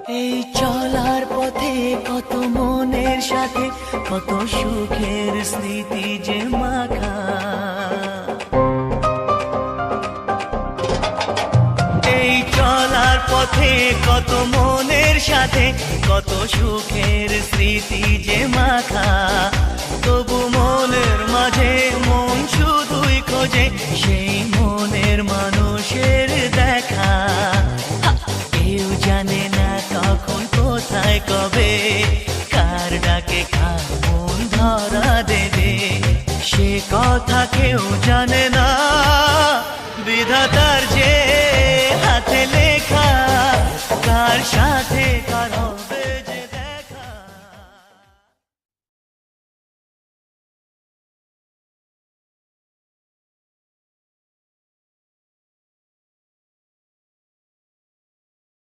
এই চলার পথে কত মনের সাথে কত সুখের স্মৃতি যে মাখা। এই চলার পথে কত মনের সাথে কত সুখের স্মৃতি যে মাখা। তবু মনের মাঝে মন শুধুই খোঁজে সেই মনের মানুষের দেখা। কেউ জানে না কখন কোথায় কবে কার ডাকে কার মন ধরা দেবে, সে কথা কেউ জানে না। বিধাতার যে হাতে লেখা কার সাথে